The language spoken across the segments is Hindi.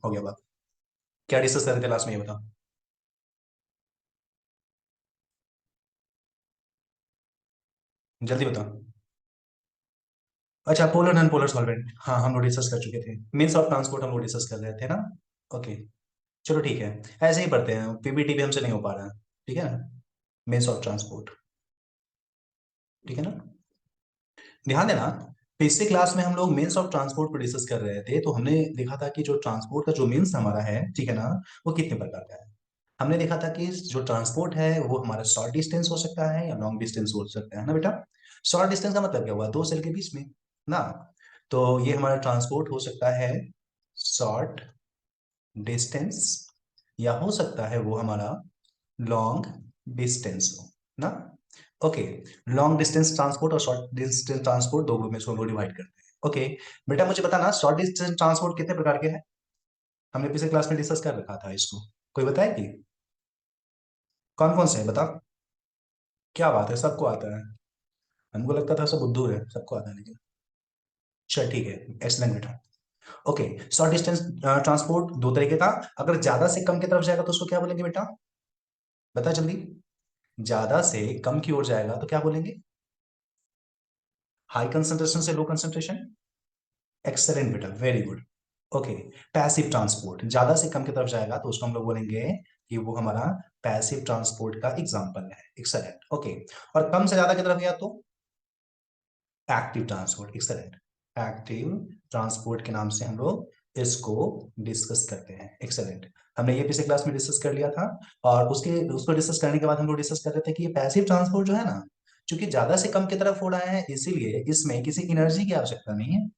हो गया बात। क्या डिस्कस कर रहे थे लास्ट में, ये बता। जल्दी बता। अच्छा, पोलर नॉन पोलर सॉल्वेंट, हाँ हम लोग डिस्कस कर चुके थे। मीन्स ऑफ ट्रांसपोर्ट हम लोग डिस्कस कर रहे थे ना। ओके, चलो ठीक है। ऐसे ही पढ़ते हैं, पीपीटी भी हमसे नहीं हो पा रहा है। ठीक है ना। Means of transport. ठीक है ना। ध्यान देना। पिछले क्लास में हम लोग मीन्स ऑफ ट्रांसपोर्ट पर डिस्कस कर रहे थे, तो हमने देखा था कि जो ट्रांसपोर्ट का जो मीन्स हमारा है, ठीक है ना, वो कितने प्रकार का है। हमने देखा था कि जो ट्रांसपोर्ट है वो हमारा शॉर्ट डिस्टेंस हो सकता है या लॉन्ग डिस्टेंस हो सकता है ना बेटा। शॉर्ट डिस्टेंस का मतलब क्या हुआ, दो सेल के बीच में ना। तो ये हमारा ट्रांसपोर्ट हो सकता है शॉर्ट डिस्टेंस, या हो सकता है वो हमारा लॉन्ग डिस्टेंस हो ना। ओके। लॉन्ग डिस्टेंस ट्रांसपोर्ट और शॉर्ट डिस्टेंस ट्रांसपोर्ट दो ग्रुप में इसको हम लोग डिवाइड करते हैं। ओके। बेटा मुझे बताना, शॉर्ट डिस्टेंस ट्रांसपोर्ट कितने प्रकार के हैं। हमने पिछले क्लास में डिस्कस कर रखा था इसको। कोई बताए कि कौन कौन से है, बता। क्या बात है, सबको आता है। हमको लगता था सब बुद्धू है, सबको आता है लेकिन। चल ठीक है। एक्सलेंट बेटा। ओके। शॉर्ट डिस्टेंस ट्रांसपोर्ट दो तरीके का। अगर ज्यादा से कम की तरफ जाएगा तो उसको क्या बोलेंगे बेटा, बता जल्दी। ज्यादा से कम की ओर जाएगा तो क्या बोलेंगे, हाई कंसंट्रेशन से लो कंसंट्रेशन। एक्सेलेंट बेटा, very good. Okay. Passive transport, ज्यादा से कम की तरफ जाएगा तो उसको हम लोग बोलेंगे कि वो हमारा पैसिव ट्रांसपोर्ट का एग्जांपल है। एक्सेलेंट। ओके। और कम से ज्यादा की तरफ गया तो active transport. Excellent. Active transport के नाम से हम लोग इसको डिस्कस करते हैं। एक्सेलेंट। हमने ये पिछले क्लास में डिस्कस कर लिया था। और उसको डिस्कस करने के बाद हम लोग डिस्कस कर रहे थे कि ये पैसिव ट्रांसपोर्ट जो है ना, क्योंकि ज्यादा से कम की तरफ हो रहा है, इसीलिए इसमें किसी एनर्जी की आवश्यकता नहीं है,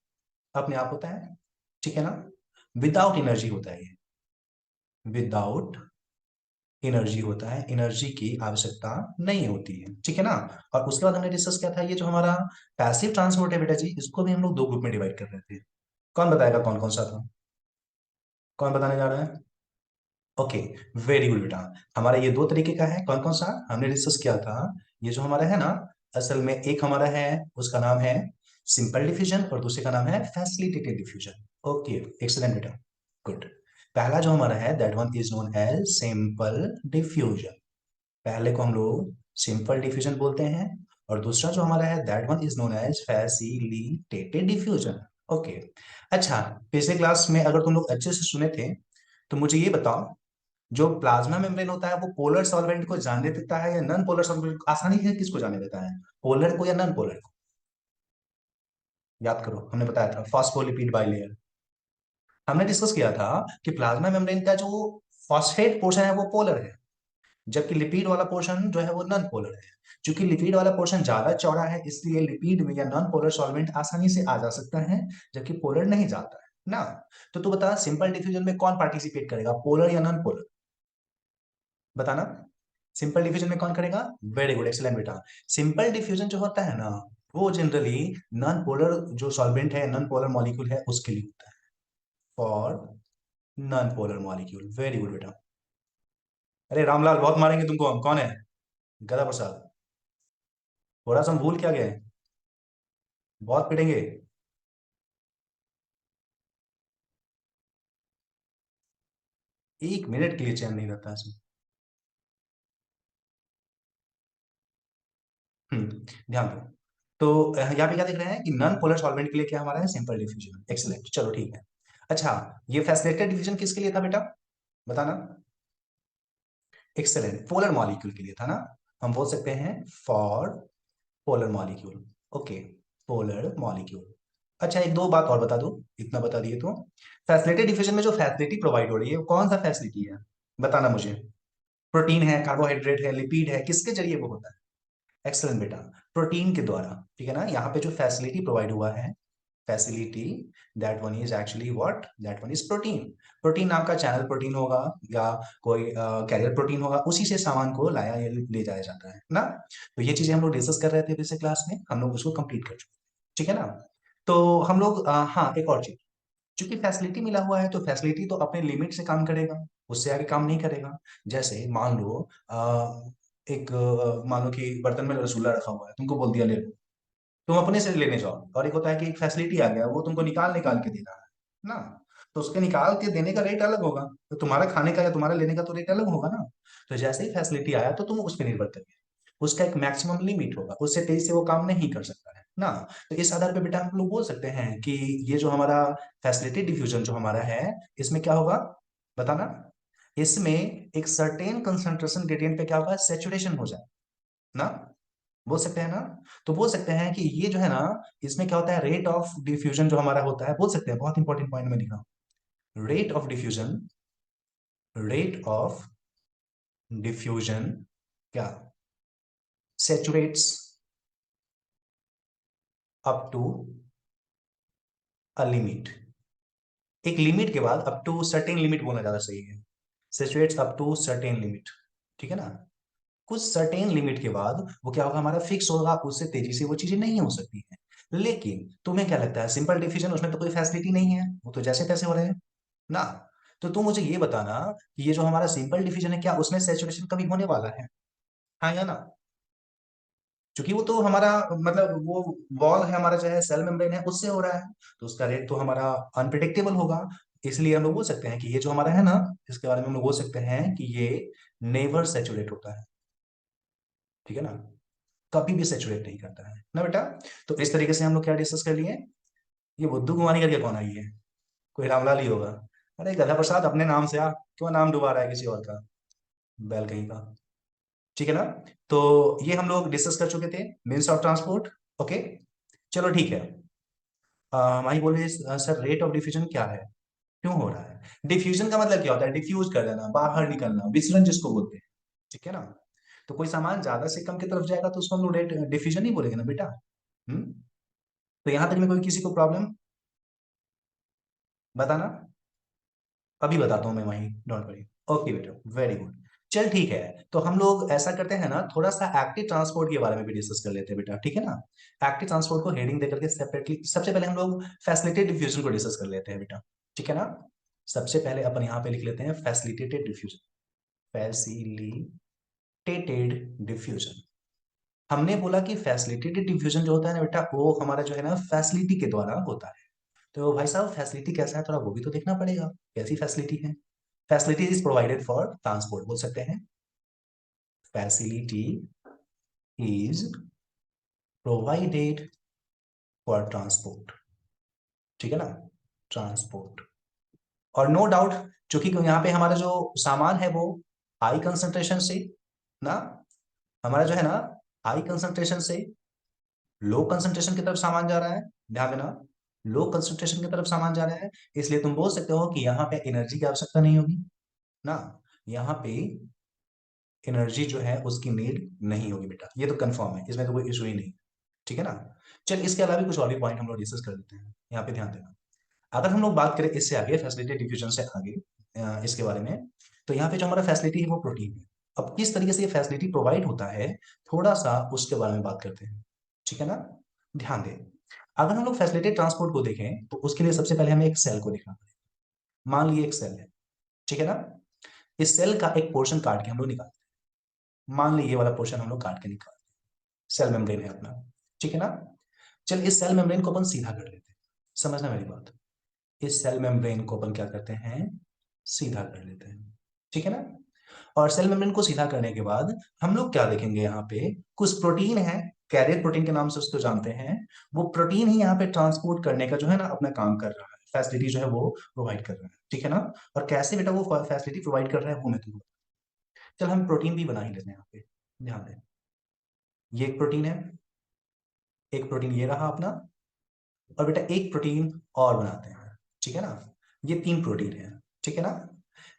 अपने आप होता है। ठीक है ना। विदाउट एनर्जी होता है ये, विदाउट एनर्जी होता है, एनर्जी की आवश्यकता नहीं होती है। ठीक है ना। और उसके बाद हमने डिस्कस किया था, ये जो हमारा पैसिव ट्रांसपोर्ट है बेटा जी, इसको भी हम लोग दो ग्रुप में डिवाइड कर रहे थे। कौन बताएगा कौन कौन सा था, कौन बताने जा रहा है। ओके। वेरी गुड बेटा। हमारा ये दो तरीके का है, कौन कौन सा हमने डिस्कस किया था। ये जो हमारा है ना, असल में एक हमारा है, उसका नाम है सिंपल डिफ्यूजन, और दूसरे का नाम है फैसिलिटेटेड डिफ्यूजन। ओके। एक्सलेंट बेटा। गुड। पहला जो हमारा है that one is known as simple diffusion. पहले को हम लोग सिंपल डिफ्यूजन बोलते हैं। और दूसरा जो हमारा है that one is known as facilitated diffusion. Okay. अच्छा, पिछले क्लास में अगर तुम लोग अच्छे से सुने थे तो मुझे ये बताओ, जो प्लाज्मा मेम्ब्रेन होता है वो पोलर सॉल्वेंट को जाने देता है या नॉन पोलर सॉल्वेंट को, आसानी है किसको जाने देता है, पोलर को या नॉन पोलर को। याद करो, हमने बताया था फॉस्फोलिपिड बाइलेयर। हमने डिस्कस किया था कि प्लाज्मा मेम्ब्रेन का जो फॉस्फेट पोर्शन है वो पोलर है, जबकि लिपिड वाला पोर्शन जो है वो नॉन पोलर है। क्योंकि लिपिड वाला पोर्शन ज्यादा चौड़ा है, इसलिए लिपिड में या नॉन पोलर सॉल्वेंट आसानी से आ जा सकता है, जबकि पोलर नहीं जाता है ना। तो तू बता, सिंपल डिफ्यूजन में कौन पार्टिसिपेट करेगा, पोलर या नॉन पोलर, बताना। सिंपल डिफ्यूजन में कौन करेगा, वेरी गुड, एक्सीलेंट बेटा। सिंपल डिफ्यूजन जो होता है ना, वो जनरली नॉन पोलर जो सॉल्वेंट है, नॉन पोलर मॉलिक्यूल है, उसके लिए होता है, for non polar molecule. Very good बेटा। अरे रामलाल, बहुत मारेंगे तुमको हम, कौन है, गदा प्रसाद। थोड़ा सा हम भूल क्या गए, बहुत पिटेंगे। 1 मिनट के लिए चैन नहीं रहता इसमें। ध्यान दो। तो यहाँ पे क्या देख रहे हैं कि नॉन पोलर सॉल्वेंट के लिए क्या हमारा है, सिंपल डिफ्यूजन। एक्सीलेंट, चलो ठीक है। अच्छा, ये फैसिलिटेटेड डिफ्यूजन किसके लिए था बेटा, बताना। एक्सेलेंट, पोलर मॉलिक्यूल के लिए था ना। हम बोल सकते हैं for polar molecule. Okay. Polar molecule. अच्छा, एक दो बात और बता दो, इतना बता दिए तो। फैसिलिटी डिफिशन में जो फैसिलिटी प्रोवाइड हो रही है वो कौन सा फैसिलिटी है, बताना मुझे। प्रोटीन है, कार्बोहाइड्रेट है, लिपिड है, किसके जरिए वो होता है। एक्सेलेंट बेटा। प्रोटीन के द्वारा। ठीक है ना। यहाँ पे जो फैसिलिटी प्रोवाइड हुआ है, facility, that one is actually what, that one is protein. Protein नाम का चैनल प्रोटीन होगा या कोई कैरियर प्रोटीन होगा, उसी से सामान को लाया या ले जाया जाता है ना। तो ये चीजें हम लोग डिस्कस कर रहे थे पिछले क्लास में, हम लोग उसको कंप्लीट कर चुके हैं। ठीक है ना। तो हम लोग हाँ, एक और चीज, क्योंकि फैसिलिटी मिला हुआ है तो फैसिलिटी तो अपने लिमिट से काम करेगा, उससे आगे काम नहीं करेगा। जैसे मान लो मान लो कि बर्तन में रसगुल्ला रखा हुआ है, तुमको बोल दिया ले लो, तुम अपने से लेने जाओ, और एक होता है कि एक फैसिलिटी आ गया, वो तुमको निकाल निकाल के देना है ना। तो उसके निकाल के देने का रेट अलग होगा, तो तुम्हारा खाने का या तुम्हारा लेने का तो रेट अलग होगा ना। तो जैसे ही फैसिलिटी आया तो तुम उस पर निर्भर करिए, उसका एक मैक्सिमम लिमिट होगा, उससे तेज से वो काम नहीं कर सकता है ना। तो इस आधार पे बेटा हम लोग बोल सकते हैं कि ये जो हमारा फैसिलिटी डिफ्यूजन जो हमारा है, इसमें क्या होगा बताना। इसमें एक सर्टेन कंसंट्रेशन ग्रेडियंट पे क्या होगा, सेचुरेशन हो जाए ना, बोल सकते हैं ना। तो बोल सकते हैं कि ये जो है ना, इसमें क्या होता है, रेट ऑफ डिफ्यूजन जो हमारा होता है, बोल सकते हैं, बहुत इंपॉर्टेंट पॉइंट में लिखा, rate of diffusion, rate of diffusion क्या, सेचुरेट्स अप टू अ लिमिट, एक लिमिट के बाद अप टू सर्टेन लिमिट बोलना ज्यादा सही है, सेचुरेट्स अप टू सर्टेन लिमिट, ठीक है ना। कुछ सर्टेन लिमिट के बाद वो क्या होगा, हमारा फिक्स होगा, उससे तेजी से वो चीजें नहीं हो सकती है। लेकिन तुम्हें क्या लगता है, सिंपल डिफिजन उसमें तो कोई फैसिलिटी नहीं है, वो तो जैसे तैसे हो रहे हैं ना। तो तुम मुझे ये बताना कि ये जो हमारा सिंपल डिफिजन है, क्या उसमें सेचुरेशन कभी होने वाला है, हाँ या ना। क्योंकि वो तो हमारा मतलब वो वॉल है हमारा, जो है सेल मेम्ब्रेन है, उससे हो रहा है, तो उसका रेट तो हमारा अनप्रिडिक्टेबल होगा। इसलिए हम लोग बोल सकते हैं कि ये जो हमारा है ना, इसके बारे में हम लोग बोल सकते हैं कि ये नेवर सेचुरेट होता है, ठीक है ना, कभी भी सेचुरेट नहीं करता है ना बेटा। तो इस तरीके से हम लोग क्या डिस्कस कर लिए, ये बुद्धू कुमारी करके कौन आई है, कोई रामलाल ही होगा। अरे गधा प्रसाद, अपने नाम से आ, क्यों नाम डुबा रहा है किसी और का, बैल कहीं का। ठीक है ना। तो ये हम लोग डिस्कस कर चुके थे, मीन्स ऑफ ट्रांसपोर्ट। ओके, चलो ठीक है। हमारी बोले सर रेट ऑफ डिफ्यूजन क्या है, क्यों हो रहा है। डिफ्यूजन का मतलब क्या होता है, डिफ्यूज कर देना, बाहर निकलना, विसरण जिसको बोलते हैं, ठीक है ना। तो कोई सामान ज्यादा से कम की तरफ जाएगा तो उसको हम लोग रेट डिफ्यूजन ही बोलेंगे ना बेटा। हम्म। तो यहां तक में कोई किसी को प्रॉब्लम बताना, अभी बताता हूँ मैं वहीं, डोंट वरी। ओके बेटा, वेरी गुड। चल ठीक है, तो हम लोग ऐसा करते हैं ना, थोड़ा सा एक्टिव ट्रांसपोर्ट के बारे में भी डिस्कस कर लेते हैं बेटा, ठीक है ना। एक्टिव ट्रांसपोर्ट को हेडिंग देकर के सेपरेटली, सबसे पहले हम लोग फैसिलिटेटेड डिफ्यूजन को डिस्कस कर लेते हैं बेटा, ठीक है ना। सबसे पहले अपन यहाँ पे लिख लेते हैं फैसिलिटेटेड डिफ्यूजन, फैसिलिटेटेड डिफ्यूजन। हमने बोला कि फैसिलिटेटेड डिफ्यूजन जो होता है ना बेटा, वो हमारा जो है ना फैसिलिटी के द्वारा होता है। तो भाई साहब फैसिलिटी कैसा है, थोड़ा वो भी तो देखना पड़ेगा, कैसी फैसिलिटी है। Facility is provided for transport, बोल सकते हैं, facility is provided for transport, ठीक है ना, ट्रांसपोर्ट। और नो डाउट, चूंकि यहाँ पे हमारा जो सामान है वो हाई कंसंट्रेशन से ना, हमारा जो है ना हाई कंसंट्रेशन से लो कंसंट्रेशन की तरफ सामान जा रहा है, ध्यान देना, लो कंसंट्रेशन की तरफ सामान जा रहा है। इसलिए तुम बोल सकते हो कि यहाँ पे एनर्जी की आवश्यकता नहीं होगी ना, यहाँ पे एनर्जी जो है उसकी नीड नहीं होगी बेटा, ये तो कंफर्म है, इसमें तो कोई इशू ही नहीं, ठीक है ना। चल इसके अलावा भी कुछ और भी पॉइंट हम लोग डिस्कस कर लेते हैं, यहाँ पे ध्यान देना। अगर हम लोग बात करें इससे आगे, फैसिलिटी डिफ्यूजन से आगे, इसके बारे में, तो यहाँ पे जो हमारा फैसिलिटी है वो प्रोटीन है। अब किस तरीके से ये फैसिलिटी प्रोवाइड होता है, थोड़ा सा उसके बारे में बात करते हैं, ठीक है ना। ध्यान दें, अगर हम लोग फैसिलिटेड ट्रांसपोर्ट को देखें तो उसके लिए सबसे पहले हमें एक सेल को देखना पड़ेगा। मान लीजिए एक सेल है, ठीक है ना, इस सेल का एक पोर्शन काट के हम लोग निकालते हैं, मान लीजिए ये वाला पोर्शन हम लोग काट के निकालते हैं, सेल मेम्ब्रेन है अपना, ठीक है ना। चल इस सेल मेम्ब्रेन को अपन सीधा कर लेते हैं, समझना मेरी बात, इस सेल मेम्ब्रेन को अपन क्या करते हैं, सीधा कर लेते हैं, ठीक है ना। और सेल मेम्ब्रेन को सीधा करने के बाद हम लोग क्या देखेंगे, यहाँ पे कुछ प्रोटीन है, कैरियर प्रोटीन के नाम से उसको जानते हैं। वो प्रोटीन ही यहाँ पे ट्रांसपोर्ट करने का जो है ना अपना काम कर रहा है, फैसिलिटी जो है वो प्रोवाइड कर रहा है, ठीक है ना। और कैसे बेटा वो फैसिलिटी प्रोवाइड कर रहा है वो मैं तुमको, चल हम प्रोटीन भी बना ही लेते हैं यहाँ पे, ध्यान दें, ये एक प्रोटीन है, एक प्रोटीन ये रहा अपना, और बेटा एक प्रोटीन और बनाते हैं, ठीक है ना। ये तीन प्रोटीन है, ठीक है ना।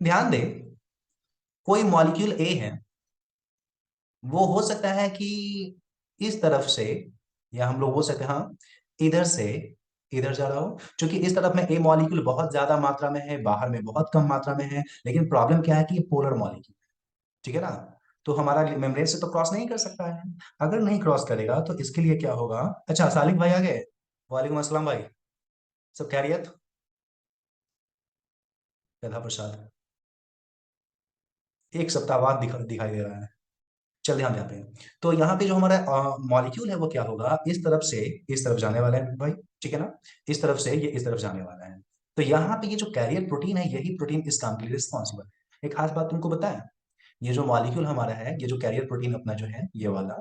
ध्यान दे, कोई मॉलिक्यूल ए है, वो हो सकता है कि इस तरफ से, या हम लोग बोल सकते हैं हाँ, इधर से इधर जा रहा हो, क्योंकि इस तरफ में ए मॉलिक्यूल बहुत ज्यादा मात्रा में है, बाहर में बहुत कम मात्रा में है, लेकिन प्रॉब्लम क्या है कि ये पोलर मॉलिक्यूल, ठीक है ना। तो हमारा मेम्ब्रेन से तो क्रॉस नहीं कर सकता है, अगर नहीं क्रॉस करेगा तो इसके लिए क्या होगा। अच्छा सालिक भाई आ गए, वालेकुम अस्सलाम भाई, सब खैरियत, गधा प्रसाद, एक सप्ताह बाद दिखाई दे रहा है। चल ध्यान देते हैं, तो यहाँ पे जो हमारा मॉलिक्यूल है वो क्या होगा, इस तरफ से इस तरफ जाने वाला है भाई, ठीक है ना, इस तरफ से ये इस तरफ जाने वाला है। तो यहाँ पे ये जो कैरियर प्रोटीन है, यही प्रोटीन इस काम के लिए रिस्पॉन्सिबल है। एक खास बात तुमको बताया, ये जो मॉलिक्यूल हमारा है, ये जो कैरियर प्रोटीन अपना जो है ये वाला,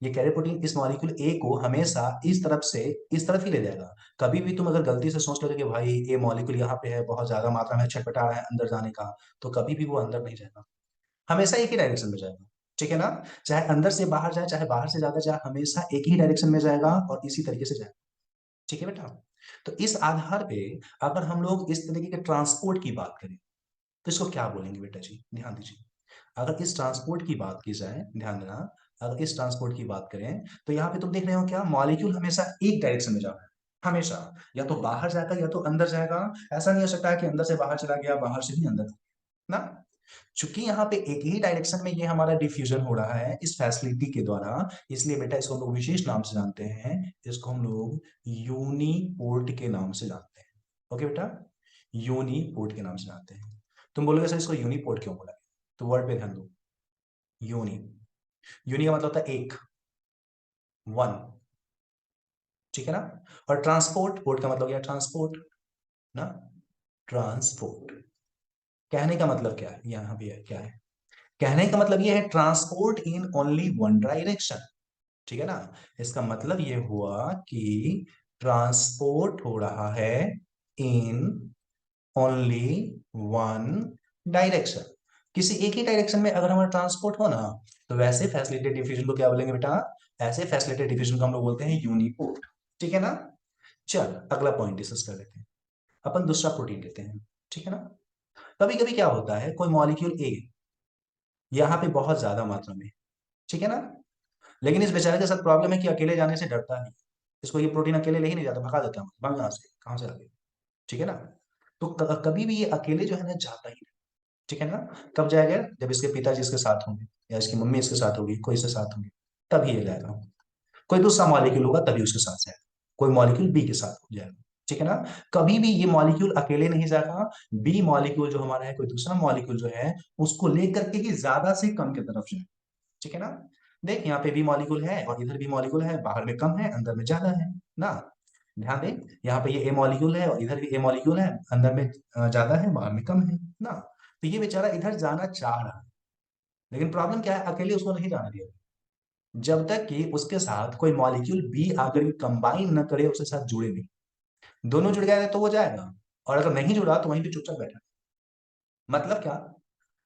ये कैरियर प्रोटीन इस मॉलिक्यूल ए को हमेशा इस तरफ से इस तरफ ही ले जाएगा। कभी भी तुम अगर गलती से सोच लोगे कि भाई ये मॉलिक्यूल यहाँ पे है, बहुत ज्यादा मात्रा में छटपटा रहा है अंदर जाने का, तो कभी भी वो अंदर नहीं जाएगा, हमेशा एक ही डायरेक्शन में जाएगा। ठीक है ना? चाहे अंदर से बाहर जाए, चाहे बाहर से ज्यादा जाए, हमेशा एक ही डायरेक्शन में जाएगा और इसी तरीके से जाएगा। ठीक है बेटा? तो इस आधार पे अगर हम लोग इस तरीके के ट्रांसपोर्ट की बात करें तो इसको क्या बोलेंगे बेटा जी, ध्यान दीजिए। अगर इस ट्रांसपोर्ट की बात की जाए, ध्यान देना, अगर इस ट्रांसपोर्ट की बात करें तो यहाँ पे तुम देख रहे हो क्या, मॉलिक्यूल हमेशा एक डायरेक्शन में जा रहा है, हमेशा या तो बाहर जाएगा या तो अंदर जाएगा। ऐसा नहीं हो सकता है कि अंदर से बाहर चला गया, बाहर से भी अंदर ना। चूंकि यहाँ पे एक ही डायरेक्शन में ये हमारा डिफ्यूजन हो रहा है इस फैसिलिटी के द्वारा, इसलिए बेटा इसको हम लोग विशेष नाम से जानते हैं, इसको हम लोग यूनिपोर्ट के नाम से जानते हैं। ओके बेटा, यूनिपोर्ट के नाम से जानते हैं। तुम बोलोगे सर इसको यूनिपोर्ट क्यों बोला, तो वर्ड पे ध्यान दो। यूनि, यूनि का मतलब होता है एक, वन। ठीक है ना? और ट्रांसपोर्ट, पोर्ट का मतलब क्या, ट्रांसपोर्ट ना, ट्रांसपोर्ट। कहने का मतलब क्या है, यहां भी है क्या है, कहने का मतलब ये है transport in only one direction. ठीक है ना? इसका मतलब ये हुआ कि ट्रांसपोर्ट हो रहा है इन ओनली वन डायरेक्शन। किसी एक ही डायरेक्शन में अगर हमारा ट्रांसपोर्ट हो ना, तो वैसे फैसिलिटेड डिफ्यूजन को क्या बोलेंगे बेटा, ऐसे फैसिलिटेड डिफ्यूजन को हम लोग बोलते हैं यूनिपोर्ट। ठीक है ना? चल अगला पॉइंट डिस्कस कर लेते हैं, अपन दूसरा प्रोटीन लेते हैं। ठीक है ना? कभी कभी क्या होता है, कोई मॉलिक्यूल ए यहाँ पे बहुत ज्यादा मात्रा में, ठीक है ना, लेकिन इस बेचारे के साथ प्रॉब्लम है कि अकेले जाने से डरता नहीं, इसको ये प्रोटीन अकेले ले ही नहीं जाता, भगा देता है, भाग यहाँ से, कहाँ से आ गए। ठीक है ना? तो कभी भी ये अकेले जो है ना जाता ही नहीं। ठीक है ना? कब जाएगा, जब इसके पिताजी इसके साथ होंगे, या इसकी मम्मी इसके साथ होगी, कोई इसके साथ होंगे, तभी ये जाएगा। कोई दूसरा मॉलिक्यूल होगा तभी उसके साथ जाएगा, कोई मॉलिक्यूल बी के साथ हो जाएगा। ठीक है ना? कभी भी ये मॉलिक्यूल अकेले नहीं जाएगा, बी मॉलिक्यूल जो हमारा है, कोई दूसरा मॉलिक्यूल जो है, उसको लेकर के ही ज्यादा से कम की तरफ जाए। ठीक है ना? देख यहाँ पे बी मॉलिक्यूल है और इधर भी मॉलिक्यूल है, बाहर में कम है, अंदर में ज्यादा है ना। ध्यान दें, यहाँ पे ये ए मॉलिक्यूल है और इधर भी ए मॉलिक्यूल है, अंदर में ज्यादा है, बाहर में कम है ना। तो ये बेचारा इधर जाना चाह रहा है, लेकिन प्रॉब्लम क्या है, अकेले उसको नहीं जाने दिया, जब तक कि उसके साथ कोई मॉलिक्यूल बी अगर कंबाइन न करे, उसके साथ जुड़े नहीं। दोनों जुड़ गए तो वो जाएगा, और अगर नहीं जुड़ा तो वहीं पे चुपचाप बैठा। मतलब क्या,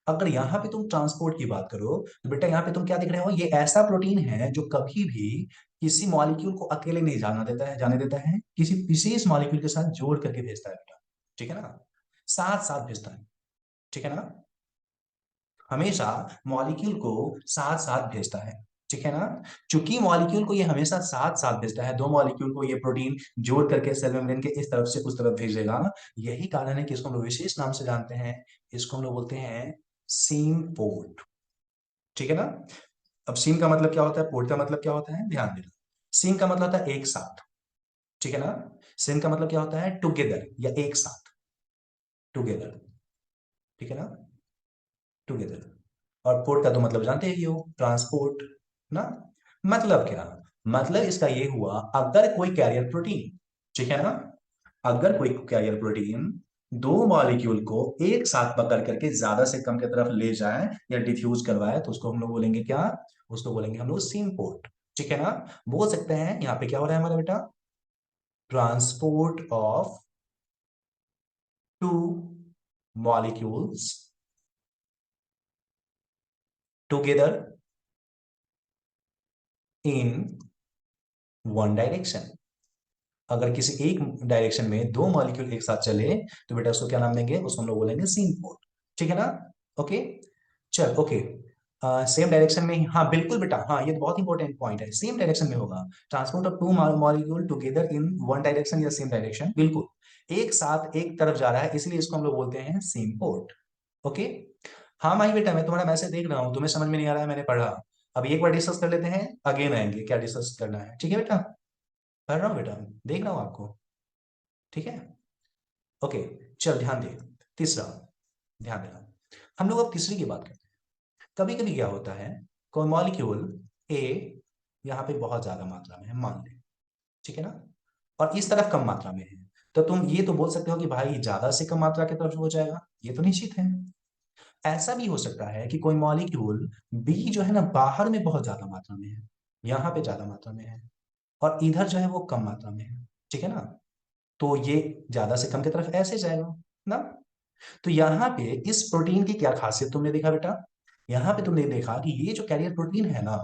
अगर यहाँ पे तुम ट्रांसपोर्ट की बात करो तो बेटा यहाँ पे तुम क्या देख रहे हो, ये ऐसा प्रोटीन है जो कभी भी किसी मॉलिक्यूल को अकेले नहीं जाना देता है, जाने देता है, किसी विशेष मॉलिक्यूल के साथ जोड़ करके भेजता है बेटा। ठीक है ना? साथ साथ भेजता है। ठीक है ना? हमेशा मॉलिक्यूल को साथ साथ भेजता है। ठीक है ना? चूंकि मॉलिक्यूल को ये हमेशा साथ साथ भेजता है, दो मॉलिक्यूल को ये प्रोटीन जोड़ करके सेल मेम्ब्रेन के इस तरफ से उस तरफ भेजेगा, यही कारण है कि इसको हम लोग विशेष नाम से जानते हैं, इसको हम लोग बोलते हैं सीम पोर्ट। ठीक है ना? अब सीम का मतलब क्या होता है, पोर्ट का मतलब क्या होता है, ध्यान देना। सीम का मतलब होता है एक साथ। ठीक है ना? सीम का मतलब क्या होता है, टुगेदर या एक साथ, टुगेदर। ठीक है ना? टुगेदर। और पोर्ट का तो मतलब जानते ही हो, ट्रांसपोर्ट ना। मतलब क्या, मतलब इसका ये हुआ, अगर कोई कैरियर प्रोटीन, ठीक है ना, अगर कोई कैरियर प्रोटीन दो मॉलिक्यूल को एक साथ पकड़ करके ज्यादा से कम की तरफ ले जाए या डिफ्यूज करवाए, तो उसको हम लोग बोलेंगे क्या, उसको बोलेंगे हम लोग सीम पोर्ट। ठीक है ना? बोल सकते हैं यहाँ पे क्या हो रहा है हमारा बेटा, transport of two molecules together in one direction. अगर किसी एक डायरेक्शन में दो मॉलिक्यूल एक साथ चले, तो बेटा उसको क्या नाम देंगे, उसको हम लोग बोलेंगे सीम पोर्ट। ठीक है ना? ओके, चल ओके। सेम डायरेक्शन में हाँ बिल्कुल बेटा, हाँ ये तो बहुत इंपॉर्टेंट पॉइंट है, सेम डायरेक्शन में होगा, transport of two molecule together in one direction या सेम डायरेक्शन, बिल्कुल एक साथ एक तरफ जा रहा है, इसलिए इसको हम लोग बोलते हैं सेम पोर्ट। ओके। हाँ माही बेटा, मैं तुम्हारा मैसेज देख रहा हूँ, तुम्हें समझ में नहीं आ रहा है, मैंने पढ़ा। अब एक बार डिस्कस कर लेते हैं, अगेन आएंगे क्या डिस्कस करना है। ठीक है बेटा, पढ़ रहा हूँ बेटा, देख रहा हूँ आपको। ठीक है, ओके। चल ध्यान दे, तीसरा, ध्यान देना। हम लोग अब तीसरी की बात करते हैं। कभी कभी क्या होता है, कोई मॉलिक्यूल ए यहाँ पे बहुत ज्यादा मात्रा में है मान ले, ठीक है ना, और इस तरफ कम मात्रा में है, तो तुम ये तो बोल सकते हो कि भाई ज्यादा से कम मात्रा की तरफ हो जाएगा, ये तो निश्चित है। ऐसा भी हो सकता है कि कोई मॉलिक्यूल बी जो है ना बाहर में बहुत ज्यादा मात्रा में है, यहाँ पे ज्यादा मात्रा में है, और इधर जो है वो कम मात्रा में है, ठीक है ना। तो ये ज्यादा से कम की तरफ ऐसे जाएगा ना। तो यहाँ पे इस प्रोटीन की क्या खासियत तुमने देखा बेटा, यहाँ पे तुमने देखा कि ये जो कैरियर प्रोटीन है ना,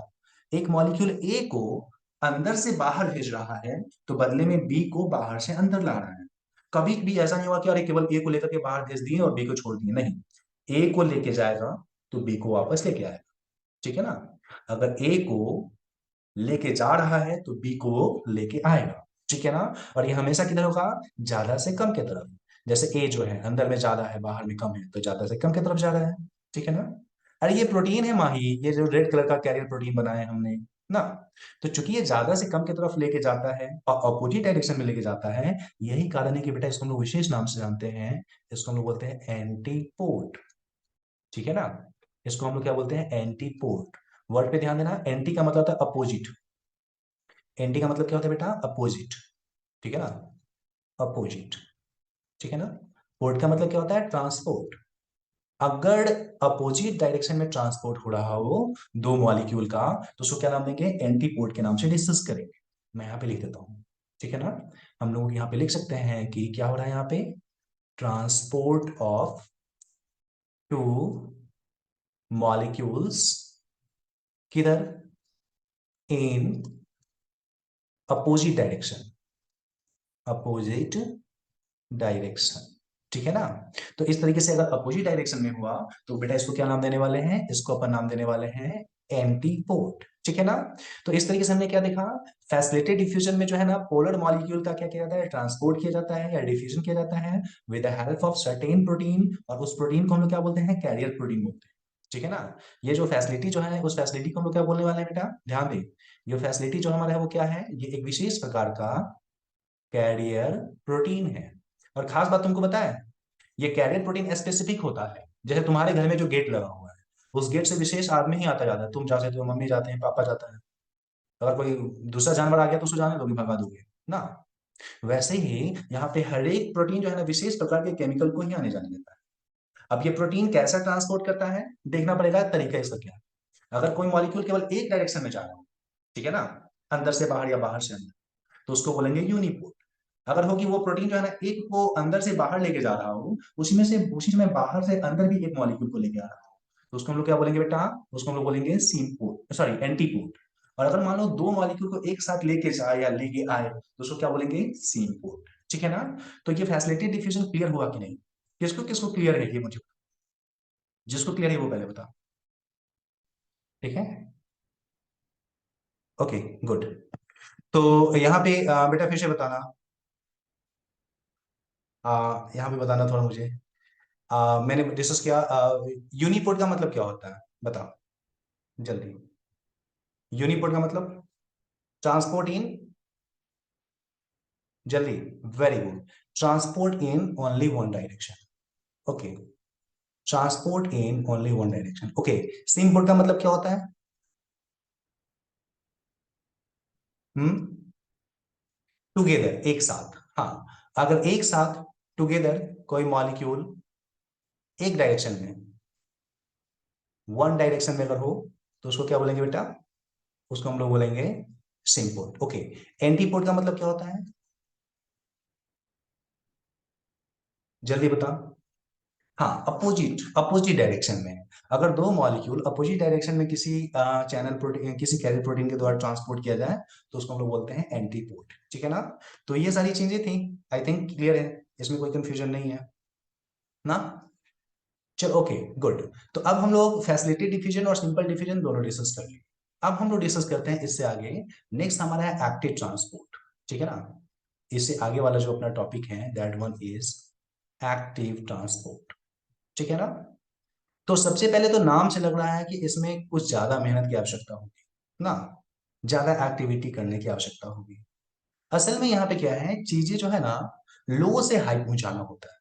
एक मॉलिक्यूल ए को अंदर से बाहर भेज रहा है, तो बदले में बी को बाहर से अंदर ला रहा है। कभी भी ऐसा नहीं हुआ कि अरे केवल ए को लेकर के बाहर भेज दिए और बी को छोड़ दिए, नहीं। ए को लेके जाएगा तो बी को वापस लेके आएगा, ठीक है ना। अगर ए को लेके जा रहा है तो बी को वो लेके आएगा, ठीक है ना। और ये हमेशा किधर होगा, ज्यादा से कम की तरफ। जैसे ए जो है अंदर में ज्यादा है बाहर में कम है, तो ज्यादा से कम की तरफ जा रहा है, ठीक है ना। अरे ये प्रोटीन है माही, ये जो रेड कलर का कैरियर प्रोटीन बनाया है हमने ना। तो चूंकि ये ज्यादा से कम की तरफ लेके जाता है और अपोजिट डायरेक्शन में लेके जाता है, यही कारण है कि बेटा इसको हम लोग विशेष नाम से जानते हैं। इसको हम लोग बोलते हैं एंटीपोड, ठीक है ना। इसको हम लोग क्या बोलते हैं, एंटीपोड। वर्ड पे ध्यान देना, एंटी का मतलब होता है अपोजिट। एंटी का मतलब क्या होता है बेटा, अपोजिट, ठीक है ना, अपोजिट, ठीक है ना। पोर्ट का मतलब क्या होता है, ट्रांसपोर्ट। अगर अपोजिट डायरेक्शन में ट्रांसपोर्ट हो रहा हो दो मॉलिक्यूल का, तो उसको क्या नाम देंगे, एंटीपोड के नाम से डिस्कस करेंगे। मैं यहां पे लिख देता हूं, ठीक है ना। हम लोग यहां पे लिख सकते हैं कि क्या हो रहा है यहाँ पे, ट्रांसपोर्ट ऑफ टू मॉलिक्यूल्स, किधर, in opposite direction, opposite direction, ठीक है ना। तो इस तरीके से अगर अपोजिट डायरेक्शन में हुआ तो बेटा इसको क्या नाम देने वाले हैं, इसको अपन नाम देने वाले हैं एंटीपोड, ठीक है ना। तो इस तरीके से हमने क्या देखा, फैसिलिटेड डिफ्यूजन में जो है ना पोलर मॉलिक्यूल का क्या किया जाता है, ट्रांसपोर्ट किया जाता है या डिफ्यूजन किया जाता है with the help of certain protein, और उस प्रोटीन को हम लोग क्या बोलते हैं, कैरियर प्रोटीन बोलते हैं, ठीक है ना। ये जो फैसिलिटी जो है, उस फैसिलिटी को हम लोग क्या बोलने वाले हैं बेटा, ध्यान दें। ये फैसिलिटी जो हमारा है वो क्या है, ये एक विशेष प्रकार का कैरियर प्रोटीन है। और खास बात तुमको पता है, ये कैरियर प्रोटीन स्पेसिफिक होता है। जैसे तुम्हारे घर में जो गेट लगा हुआ है, उस गेट से विशेष आदमी ही आता जाता है, तुम जा सकते हो, मम्मी जाते हैं, पापा जाता है। अगर कोई दूसरा जानवर आ गया तो उसको जाने दोगे, भगा दोगे ना। वैसे ही यहाँ पे हर एक प्रोटीन जो है ना विशेष प्रकार के केमिकल को ही आने जाने देता है। अब ये प्रोटीन कैसा ट्रांसपोर्ट करता है, देखना पड़ेगा तरीका इसका क्या है। अगर कोई मॉलिक्यूल केवल एक डायरेक्शन में जा रहा हो, ठीक है ना, अंदर से बाहर या बाहर से अंदर, तो उसको बोलेंगे यूनिपोर्ट। अगर हो कि वो प्रोटीन जो है ना एक को अंदर से बाहर लेके जा रहा हो, उसी में बाहर से अंदर भी एक मॉलिक्यूल को लेके आ रहा हो, तो उसको हम लोग क्या बोलेंगे बेटा, उसको हम लोग बोलेंगे सीमपोर्ट, सॉरी एंटीपोर्ट। और अगर मान लो दो मॉलिक्यूल को एक साथ लेके जाए या लेके आए, तो उसको क्या बोलेंगे, सीमपोर्ट, ठीक है ना। तो ये फैसिलिटी डिफ्यूजन क्लियर हुआ कि नहीं, किसको किसको क्लियर है ये मुझे, जिसको क्लियर है वो पहले बता, ठीक है। Okay, good. तो यहाँ पे बेटा फिर से बताना, यहाँ पे बताना थोड़ा मुझे। मैंने डिस्कस किया, यूनिपोर्ट का मतलब क्या होता है, बताओ जल्दी। यूनिपोर्ट का मतलब ट्रांसपोर्ट इन, जल्दी, very good, transport in only one direction, okay, transport in only one direction, okay. Symport का मतलब क्या होता है, हम्म, टुगेदर, एक साथ, हाँ। अगर एक साथ टुगेदर कोई मॉलिक्यूल एक डायरेक्शन में, वन डायरेक्शन में अगर हो, तो उसको क्या बोलेंगे बेटा, उसको हम लोग बोलेंगे सिमपोर्ट, ओके। एंटीपोर्ट का मतलब क्या होता है, जल्दी बता। हाँ, अपोजिट, अपोजिट डायरेक्शन में। अगर दो मॉलिक्यूल अपोजिट डायरेक्शन में किसी चैनल प्रोटीन, किसी कैरियर प्रोटीन के द्वारा ट्रांसपोर्ट किया जाए, तो उसको हम लोग बोलते हैं एंटीपोर्ट, ठीक है ना। तो ये सारी चीजें थी, आई थिंक क्लियर है, इसमें कोई कंफ्यूजन नहीं है ना। चलो, ओके, गुड। तो अब हम लोग फैसिलिटी डिफिजन और सिंपल डिफिजन दोनों डिस्कस कर लिए। अब हम लोग डिस्कस करते हैं इससे आगे, नेक्स्ट हमारा है एक्टिव ट्रांसपोर्ट, ठीक है ना। इससे आगे वाला जो अपना टॉपिक है, that one is active transport, ठीक है ना। तो सबसे पहले तो नाम से लग रहा है कि इसमें कुछ ज्यादा मेहनत की आवश्यकता होगी ना, ज्यादा एक्टिविटी करने की आवश्यकता होगी। असल में यहाँ पे क्या है, चीजें जो है ना लो से हाई पहुंचाना होता है,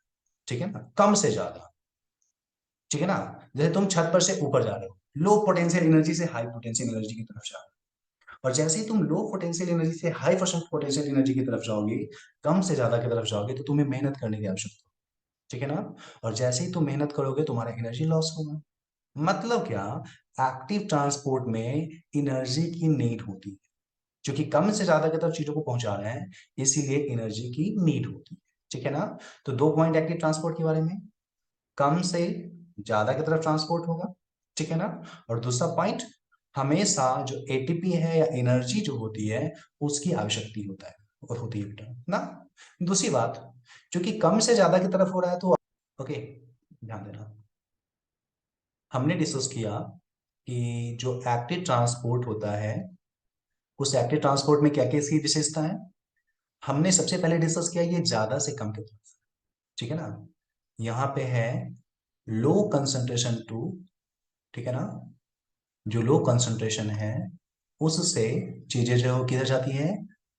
ठीक है ना, कम से ज्यादा, ठीक है ना। जैसे तुम छत पर से ऊपर जा रहे हो, लो पोटेंशियल एनर्जी से हाई पोटेंशियल एनर्जी की तरफ जा रहे हो, और जैसे ही तुम लो पोटेंशियल एनर्जी से हाई पोटेंशियल एनर्जी की तरफ जाओगे, कम से ज्यादा की तरफ जाओगे, तो तुम्हें मेहनत करने की आवश्यकता है, ठीक है ना। और जैसे ही तुम मेहनत करोगे तुम्हारा एनर्जी लॉस होगा। मतलब क्या, एक्टिव ट्रांसपोर्ट में एनर्जी की नीड होती है, क्योंकि कम से ज्यादा की तरफ चीजों को पहुंचा रहे हैं, इसीलिए एनर्जी की नीड होती है, ठीक है ना। तो दो पॉइंट एक्टिव ट्रांसपोर्ट के बारे में, कम से ज्यादा की तरफ ट्रांसपोर्ट होगा, ठीक है ना। और दूसरा पॉइंट, हमेशा जो एटीपी है या एनर्जी जो होती है उसकी आवश्यकता होता है और होती है बेटा ना। दूसरी बात, क्योंकि कम से ज्यादा की तरफ हो रहा है तो ओके, ध्यान देना, हमने डिस्कस किया कि जो एक्टिव ट्रांसपोर्ट होता है, उस एक्टिव ट्रांसपोर्ट में क्या क्या इसकी विशेषता है। हमने सबसे पहले डिस्कस किया ये ज्यादा से कम की तरफ, ठीक है ना। यहाँ पे है लो कंसंट्रेशन टू, ठीक है ना, जो लो कंसंट्रेशन है उससे चीजें जो है वो किधर जाती है,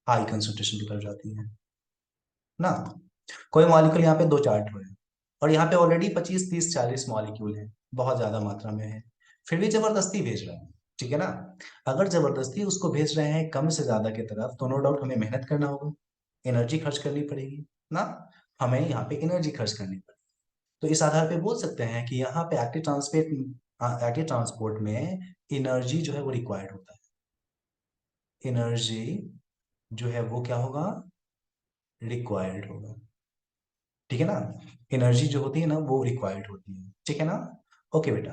हाई कंसंट्रेशन की तरफ जाती है ना। कोई मॉलिक्यूल यहाँ पे दो चार्ट हुए हैं, और यहाँ पे ऑलरेडी 25 30 40 मॉलिक्यूल है, बहुत ज्यादा मात्रा में है, फिर भी जबरदस्ती भेज रहे हैं, ठीक है ना। अगर जबरदस्ती उसको भेज रहे हैं कम से ज्यादा की तरफ, तो नो डाउट हमें मेहनत करना होगा, एनर्जी खर्च करनी पड़ेगी ना, हमें यहाँ पे एनर्जी खर्च करनी पड़ेगी। तो इस आधार पे बोल सकते हैं कि यहाँ पे एक्टिव ट्रांसपोर्ट में एनर्जी जो है वो रिक्वायर्ड होता है, एनर्जी जो है वो क्या होगा, रिक्वायर्ड होगा, ठीक है ना। एनर्जी जो होती है ना वो रिक्वायर्ड होती है, ठीक है ना। ओके बेटा,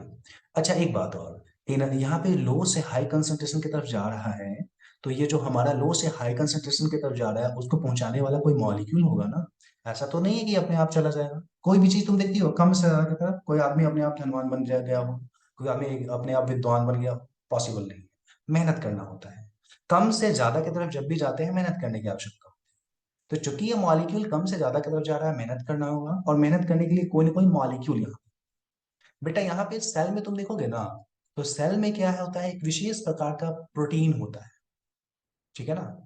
अच्छा एक बात और, यहाँ पे लो से हाई कंसंट्रेशन की तरफ जा रहा है, तो ये जो हमारा लो से हाई कंसंट्रेशन की तरफ जा रहा है उसको पहुंचाने वाला कोई मॉलिक्यूल होगा ना। ऐसा तो नहीं है कि अपने आप चला जाएगा। कोई भी चीज तुम देखती हो कम से ज्यादा की तरफ, कोई आदमी अपने आप धनवान बन गया हो, कोई आदमी अपने आप विद्वान बन गया, पॉसिबल नहीं है, मेहनत करना होता है। कम से ज्यादा की तरफ जब भी जाते हैं मेहनत करने की आवश्यकता। तो चूंकि ये मॉलिक्यूल कम से ज्यादा की तरफ जा रहा है, मेहनत करना होगा, और मेहनत करने के लिए कोई ना कोई मॉलिक्यूल यहाँ, बेटा यहाँ पे सेल में तुम देखोगे ना, तो सेल में क्या है होता है, एक विशेष प्रकार का प्रोटीन होता है, ठीक है ना।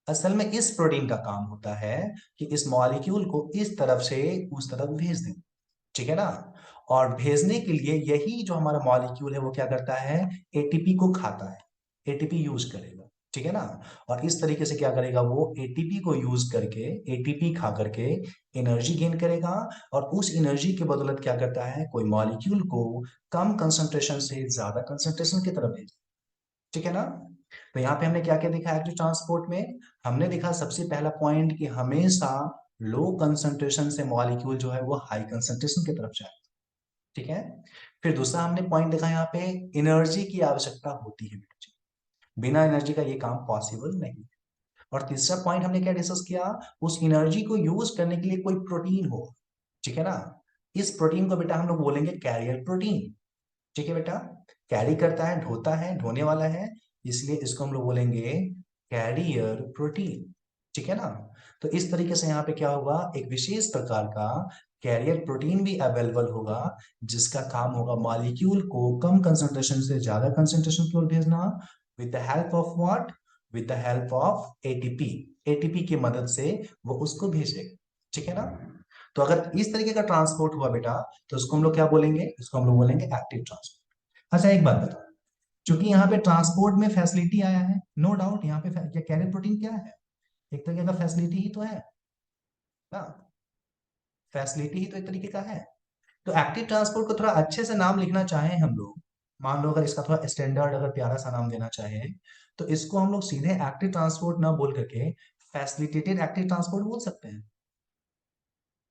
असल में इस प्रोटीन का काम होता है कि इस मॉलिक्यूल को इस तरफ से उस तरफ भेज दें, ठीक है ना। और भेजने के लिए यही जो हमारा मॉलिक्यूल है वो क्या करता है, एटीपी को खाता है, एटीपी यूज करेगा, ठीक है ना। और इस तरीके से क्या करेगा, वो एटीपी को यूज करके, एटीपी खा करके एनर्जी गेन करेगा, और उस एनर्जी के बदौलत क्या करता है, कोई मॉलिक्यूल को कम कंसंट्रेशन से ज्यादा कंसंट्रेशन की तरफ भेज, ठीक है ना। तो यहाँ पे हमने क्या क्या देखा एक्टिव ट्रांसपोर्ट में, हमने देखा सबसे पहला पॉइंट कि हमेशा लो कंसंट्रेशन से मॉलिक्यूल जो है वो हाई कंसंट्रेशन की तरफ जाए, ठीक है। फिर दूसरा हमने पॉइंट देखा यहाँ पे, एनर्जी की आवश्यकता होती है बेटा जी, बिना एनर्जी का ये काम पॉसिबल नहीं है। और तीसरा पॉइंट हमने क्या डिस्कस किया, उस एनर्जी को यूज करने के लिए कोई प्रोटीन हो, ठीक है ना। इस प्रोटीन को बेटा हम लोग बोलेंगे कैरियर प्रोटीन, ठीक है बेटा। कैरी करता है, ढोता है, ढोने वाला है, इसलिए इसको हम लोग बोलेंगे कैरियर प्रोटीन, ठीक है ना। तो इस तरीके से यहाँ पे क्या होगा, एक विशेष प्रकार का कैरियर प्रोटीन भी अवेलेबल होगा, जिसका काम होगा मॉलिक्यूल को कम कंसंट्रेशन से ज्यादा कंसंट्रेशन की ओर भेजना, with the help of what, with the help of ATP, ATP की मदद से वो उसको भेजेगा, ठीक है ना। तो अगर इस तरीके का ट्रांसपोर्ट हुआ बेटा, तो उसको हम लोग क्या बोलेंगे, इसको हम लोग बोलेंगे एक्टिव ट्रांसपोर्ट। अच्छा एक बात बताओ, क्योंकि यहाँ पे ट्रांसपोर्ट में फैसिलिटी आया है, नो डाउट यहाँ पे कैरियर प्रोटीन क्या है, एक तरीके का फैसिलिटी ही तो है ना, फैसिलिटी ही तो एक तरीके का है। तो एक्टिव ट्रांसपोर्ट को थोड़ा अच्छे से नाम लिखना चाहें हम लोग, मान लो अगर इसका थोड़ा स्टैंडर्ड अगर प्यारा सा नाम देना चाहे, तो इसको हम लोग सीधे एक्टिव ट्रांसपोर्ट ना बोल करके फैसिलिटेटेड एक्टिव ट्रांसपोर्ट बोल सकते हैं,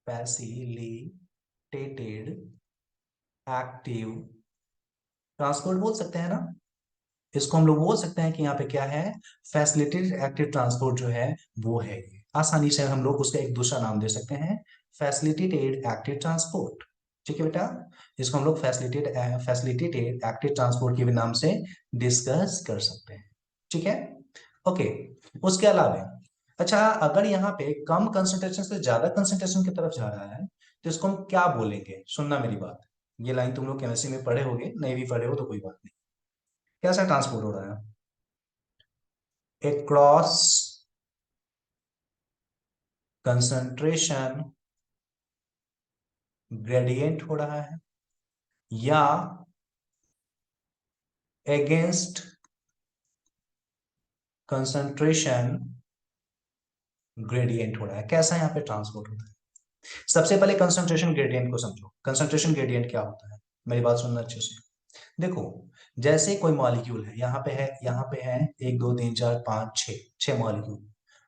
फैसिलिटेटेड एक्टिव ट्रांसपोर्ट बोल सकते हैं ना। इसको हम लोग बोल सकते हैं कि यहाँ पे क्या है, फैसिलिटेटेड एक्टिव ट्रांसपोर्ट जो है वो है ये, आसानी से हम लोग उसका एक दूसरा नाम दे सकते हैं, फैसिलिटेटेड एक्टिव ट्रांसपोर्ट, ठीक है बेटा। इसको हम लोग फैसिलिटेटेड एक्टिव ट्रांसपोर्ट के भी नाम से डिस्कस कर सकते हैं, ठीक है। ओके, उसके अलावा अच्छा, अगर यहाँ पे कम कंसंट्रेशन से ज्यादा कंसंट्रेशन की तरफ जा रहा है, तो इसको हम क्या बोलेंगे, सुनना मेरी बात, ये लाइन तुम लोग केमिस्ट्री में पढ़े होगे, नहीं भी पढ़े हो तो कोई बात नहीं। कैसा ट्रांसपोर्ट हो रहा है, एक क्रॉस कंसंट्रेशन ग्रेडियंट हो रहा है, या अगेंस्ट कंसंट्रेशन ग्रेडियंट हो रहा है। कैसा यहाँ पे ट्रांसपोर्ट होता है? सबसे पहले कंसंट्रेशन ग्रेडियंट को समझो। कंसंट्रेशन ग्रेडियंट क्या होता है, मेरी बात सुनना अच्छे से। देखो, जैसे कोई मॉलिक्यूल है, यहाँ पे है 1 2 3 4 5 6, 6 मॉलिक्यूल।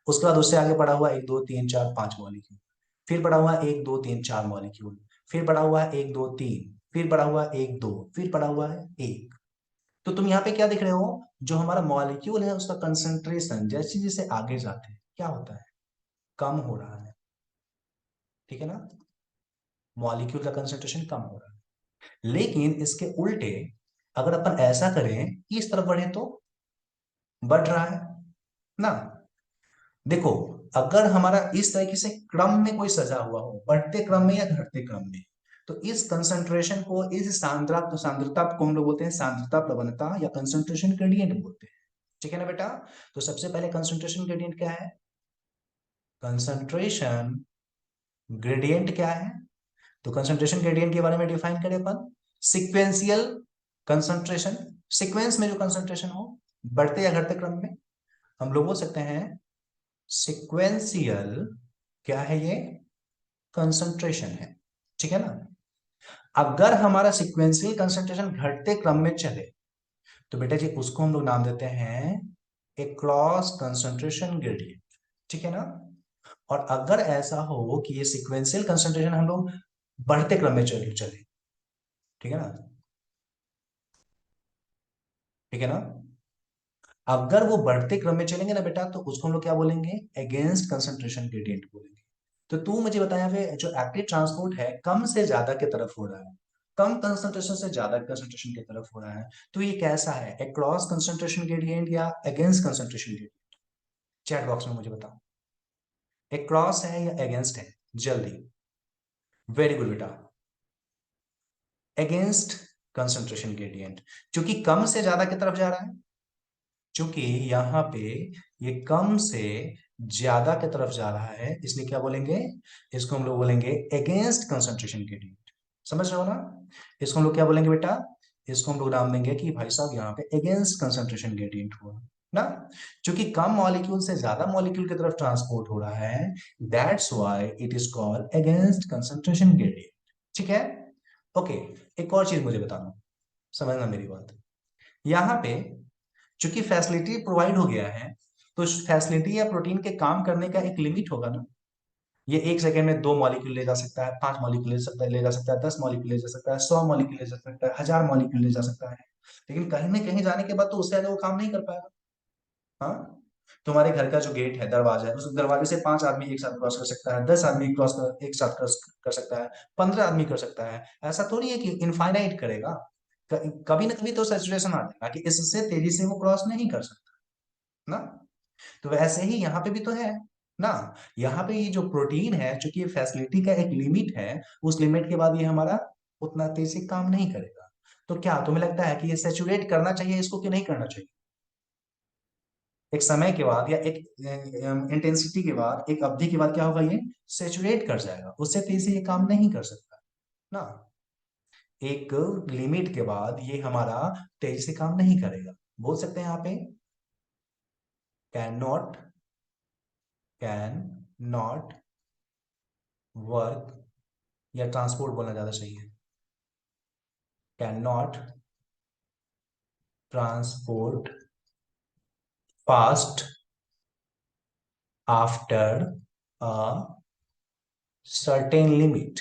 उसके बाद उससे आगे पड़ा हुआ 1 2 3 4 5 मॉलिक्यूल। फिर पड़ा हुआ 1 2 3 4 मॉलिक्यूल। फिर पड़ा हुआ 1 2 3। फिर पड़ा हुआ 1 2। फिर पड़ा हुआ है 1। तो तुम यहाँ पे क्या देख रहे हो, जो हमारा मॉलिक्यूल है उसका कंसंट्रेशन जैसे जैसे आगे जाते हैं क्या होता है, कम हो रहा है। ठीक है ना, मॉलिक्यूल का कंसंट्रेशन कम हो रहा है। लेकिन इसके उल्टे अगर अपन ऐसा करें, इस तरफ बढ़े तो बढ़ रहा है ना। देखो, अगर हमारा इस तरीके से क्रम में कोई सजा हुआ हो, बढ़ते क्रम में या घटते क्रम में, तो इस कंसंट्रेशन को, इस सांद्रता को हम लोग बोलते हैं सांद्रता प्रवणता या कंसंट्रेशन ग्रेडियंट बोलते हैं। ठीक है ना बेटा। तो सबसे पहले कंसंट्रेशन ग्रेडियंट क्या है, कंसंट्रेशन ग्रेडियंट क्या है, तो कंसंट्रेशन ग्रेडियंट के बारे में डिफाइन करें अपन, सिक्वेंशियल कंसंट्रेशन। सीक्वेंस में जो कंसंट्रेशन हो, बढ़ते या घटते क्रम में, हम लोग बोल सकते हैं सिक्वेंशियल, क्या है ये, कंसंट्रेशन है। ठीक है ना। अगर हमारा सिक्वेंशियल कंसंट्रेशन घटते क्रम में चले, तो बेटा जी उसको हम लोग नाम देते हैं एक्रॉस कंसंट्रेशन ग्रेडियंट। ठीक है ना। और अगर ऐसा हो कि ये सिक्वेंशियल कंसंट्रेशन हम लोग बढ़ते क्रम में चले चले, ठीक है ना, ठीक है ना, अगर वो बढ़ते क्रम में चलेंगे ना बेटा, तो उसको हम लोग क्या बोलेंगे, अगेंस्ट कंसंट्रेशन ग्रेडियंट बोलेंगे। तो तू मुझे बता, यहाँ पे जो एक्टिव ट्रांसपोर्ट है कम से ज्यादा की तरफ हो रहा है, कम कंसंट्रेशन से ज्यादा कंसंट्रेशन की तरफ हो रहा है, तो ये कैसा है, अक्रॉस कंसंट्रेशन ग्रेडियंट या against concentration gradient? Chat box में मुझे बताओ, अक्रॉस है या अगेंस्ट है, जल्दी। वेरी गुड बेटा, अगेंस्ट कंसंट्रेशन ग्रेडियंट, क्योंकि कम से ज्यादा की तरफ जा रहा है। चूंकि यहाँ पे ये कम से ज्यादा की तरफ जा रहा है, इसलिए क्या बोलेंगे, इसको हम लोग बोलेंगे अगेंस्ट कंसंट्रेशन ग्रेडियंट। समझ रहे हो ना। इसको हम लोग क्या बोलेंगे बेटा, इसको हम लोग नाम देंगे कि भाई साहब यहाँ पे अगेंस्ट कंसंट्रेशन ग्रेडियंट हुआ ना, क्योंकि कम मॉलिक्यूल से ज्यादा मॉलिक्यूल की तरफ ट्रांसपोर्ट हो रहा है, that's why it is called against concentration gradient. ठीक है। ओके, एक और चीज मुझे बताना, समझना मेरी बात। यहाँ पे चूंकि फैसिलिटी प्रोवाइड हो गया है, तो फैसिलिटी या प्रोटीन के काम करने का एक लिमिट होगा ना। ये 1 सेकेंड में 2 मॉलिक्यूल ले जा सकता है, 5 मॉलिक्यूल ले जा सकता है, 10 मॉलिक्यूल ले जा सकता है, 100 मॉलिक्यूल ले जा सकता है, 1000 मॉलिक्यूल ले जा सकता है। लेकिन कहीं ना कहीं जाने के बाद तो उससे आगे वो काम नहीं कर पाएगा। हाँ, तुम्हारे घर का जो गेट है, दरवाजा है, उस दरवाजे से 5 आदमी एक साथ क्रॉस कर सकता है, 10 आदमी एक साथ क्रॉस कर सकता है, 15 आदमी कर सकता है। ऐसा थोड़ी है कि इनफाइनाइट करेगा। कभी ना कभी तो सैचुरेशन आ जाएगा कि इससे तेजी से वो क्रॉस नहीं कर सकता ना। तो वैसे ही यहाँ पे भी तो है ना। यहाँ पे ये जो प्रोटीन है, चूंकि ये फैसिलिटी का एक लिमिट है, उस लिमिट के बाद ये हमारा उतना तेज से काम नहीं करेगा। तो क्या तुम्हें लगता है कि ये सैचुरेट करना चाहिए इसको कि नहीं करना चाहिए? एक समय के बाद या एक इंटेंसिटी के बाद, एक अवधि के बाद क्या होगा, ये सैचुरेट कर जाएगा, उससे तेज से ये काम नहीं कर सकता ना। एक लिमिट के बाद ये हमारा तेजी से काम नहीं करेगा। बोल सकते हैं यहाँ पे कैन नॉट वर्क, या ट्रांसपोर्ट बोलना ज्यादा सही है, can not transport fast after a certain limit.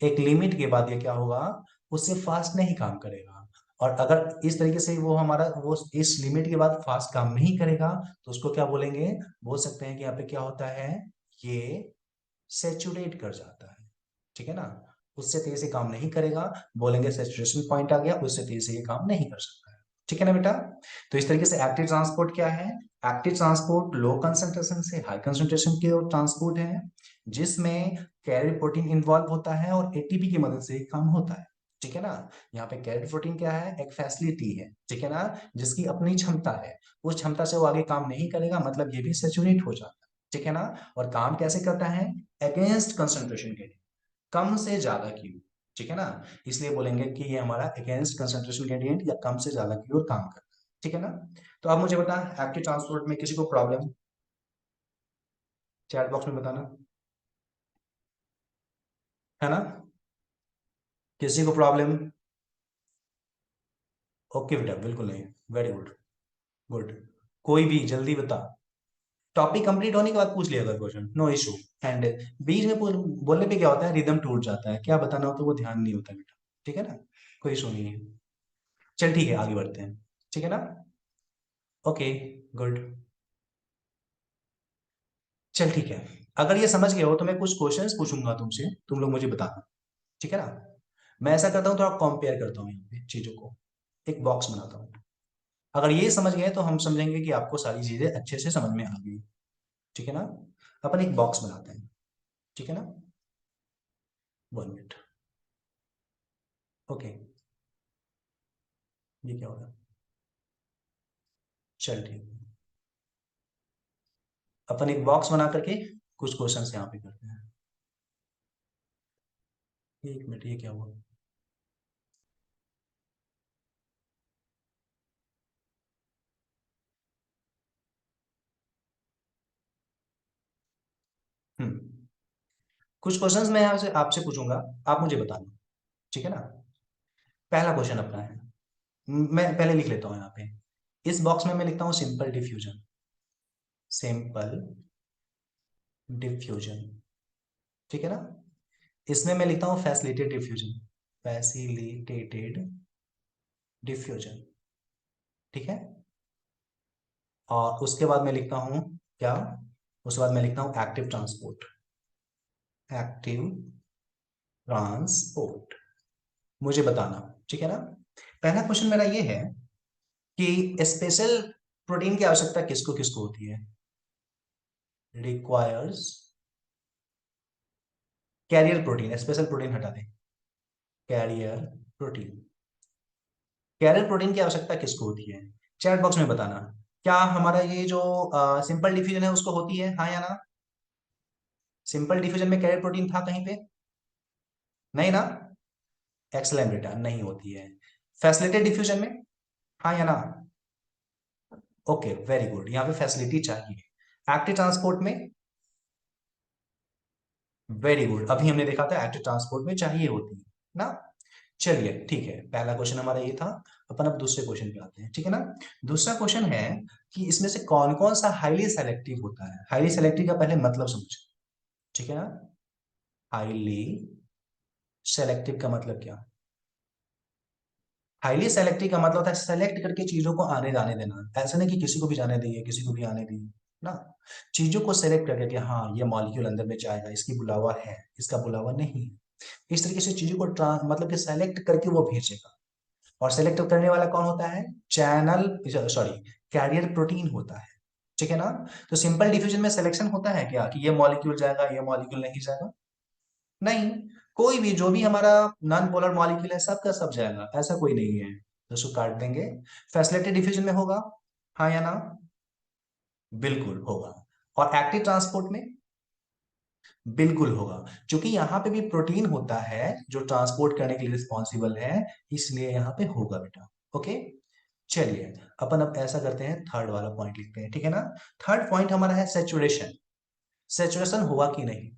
एक लिमिट के बाद ये क्या होगा, उससे फास्ट नहीं काम करेगा। और अगर इस तरीके से वो इस लिमिट के बाद फास्ट काम नहीं करेगा, तो उसको क्या बोलेंगे, बोल सकते हैं कि यहाँ पे क्या होता है, ये सेचुरेट कर जाता है। ठीक है ना, उससे तेज से काम नहीं करेगा, बोलेंगे सेचुरेशन पॉइंट आ गया, उससे तेज से ये काम नहीं कर सकता है। ठीक है ना बेटा। तो इस तरीके से एक्टिव ट्रांसपोर्ट क्या है, एक्टिव ट्रांसपोर्ट लो कंसंट्रेशन से हाई कंसंट्रेशन की ओर ट्रांसपोर्ट है, जिसमें कैरियर प्रोटीन इन्वॉल्व होता है और एटीपी की मदद से काम होता है। ठीक है ना। यहाँ पे कैरियर प्रोटीन क्या है, एक फैसिलिटी है, ठीक है ना, जिसकी अपनी क्षमता है, उस क्षमता से वो आगे काम नहीं करेगा, मतलब ये भी सेचुरेट हो जाता है। ठीक है ना। और काम कैसे करता है, अगेंस्ट कंसंट्रेशन के लिए, कम से ज्यादा की ओर। ठीक है ना, इसलिए बोलेंगे कि ये हमारा अगेंस्ट कंसंट्रेशन ग्रेडियंट या कम से ज्यादा की ओर काम करता है। ठीक है ना। तो अब मुझे बता, एक्टिव ट्रांसपोर्ट में किसी को प्रॉब्लम, चैट बॉक्स में बताना, है ना। किसी को प्रॉब्लम? ओके बेटा, बिल्कुल नहीं। Very good. गुड। कोई भी जल्दी बता। टॉपिक कंप्लीट होने के बाद पूछ लिया अगर क्वेश्चन, नो इशू। एंड बीच में बोलने पे क्या होता है, रिदम टूट जाता है, क्या बताना हो तो वो ध्यान नहीं होता बेटा। ठीक है ना, कोई इशू नहीं है। चल ठीक है, आगे बढ़ते हैं। ठीक है ना। ओके। गुड। चल ठीक है। अगर ये समझ गए हो तो मैं कुछ क्वेश्चंस पूछूंगा तुमसे, तुम लोग मुझे बताना। ठीक है ना। मैं ऐसा करता हूँ, थोड़ा कंपेयर करता हूँ यहाँ पे चीजों को, एक बॉक्स बनाता हूँ। अगर ये समझ गए तो हम समझेंगे कि आपको सारी चीजें अच्छे से समझ में आ गई। ठीक है ना। अपन एक बॉक्स बनाते हैं। ठीक है ना। 1 मिनट। ओके। ये क्या होगा? चल ठीक है। अपन एक बॉक्स बना करके कुछ क्वेश्चंस यहाँ पे करते हैं। 1 मिनट, ये क्या हुआ? हम्म। कुछ क्वेश्चंस मैं यहाँ से आपसे पूछूंगा, आप मुझे बताना। ठीक है ना। पहला क्वेश्चन अपना है, मैं पहले लिख लेता हूँ यहाँ पे। इस बॉक्स में मैं लिखता हूँ सिंपल डिफ्यूजन। Simple diffusion. ठीक है ना। इसमें मैं लिखता हूँ फैसिलिटेड डिफ्यूजन। Facilitated diffusion. ठीक है। और उसके बाद मैं लिखता हूँ क्या, उसके बाद मैं लिखता हूँ एक्टिव ट्रांसपोर्ट। Active transport. मुझे बताना। ठीक है ना। पहला क्वेश्चन मेरा ये है कि स्पेशल प्रोटीन की आवश्यकता किसको किसको होती है? Requires carrier protein, special protein हटा दें। Carrier protein. कैरियर प्रोटीन की आवश्यकता किसको होती है? चैट बॉक्स में बताना। क्या हमारा ये जो सिंपल डिफ्यूजन है उसको होती है, हाँ या ना? सिंपल डिफ्यूजन में कैरियर प्रोटीन था कहीं पे? नहीं ना। एक्सलेंट बेटा, नहीं होती है। फैसिलिटेड डिफ्यूजन में, हाँ या ना? ओके, वेरी गुड, यहाँ पे फैसिलिटी चाहिए। एक्टिव ट्रांसपोर्ट में, वेरी गुड, अभी हमने देखा था एक्टिव ट्रांसपोर्ट में चाहिए होती है ना। चलिए ठीक है, पहला क्वेश्चन हमारा ये था। अपन अब दूसरे क्वेश्चन पे आते हैं। ठीक है ना। दूसरा क्वेश्चन है कि इसमें से कौन कौन सा हाईली सेलेक्टिव होता है। हाईली सेलेक्टिव का पहले मतलब समझ। ठीक है ना। हाईली सेलेक्टिव का मतलब क्या? हाईली सेलेक्टिव का मतलब होता है सेलेक्ट करके चीजों को आने जाने देना। ऐसा नहीं कि किसी को भी जाने दिए, किसी को भी आने दिए ना। चीजों को सेलेक्ट करके कि हाँ ये मॉलिक्यूल अंदर में जाएगा, इसकी बुलावा है, इसका बुलावा नहीं है। इस तरीके से चीजों को मतलब कि सेलेक्ट करके वो भेजेगा। और सेलेक्ट करने वाला कौन होता है? चैनल, सॉरी, कैरियर प्रोटीन होता है। ठीक है ना। तो सिंपल डिफ्यूजन में सिलेक्शन होता है क्या कि ये मॉलिक्यूल जाएगा, ये मॉलिक्यूल नहीं जाएगा? नहीं। कोई भी जो भी हमारा नॉन पोलर मॉलिक्यूल है सबका सब जाएगा, ऐसा कोई नहीं है। तो उसको काट देंगे। फैसिलिटी डिफ्यूजन में होगा, हाँ या ना? बिल्कुल होगा। और एक्टिव ट्रांसपोर्ट में बिल्कुल होगा, क्योंकि यहाँ पे भी प्रोटीन होता है जो ट्रांसपोर्ट करने के लिए रिस्पॉन्सिबल है, इसलिए यहाँ पे होगा बेटा। ओके। चलिए, अपन अब ऐसा करते हैं, थर्ड वाला पॉइंट लिखते हैं। ठीक है ना। थर्ड पॉइंट हमारा है सेचुरेशन। सेचुरेशन हुआ कि नहीं?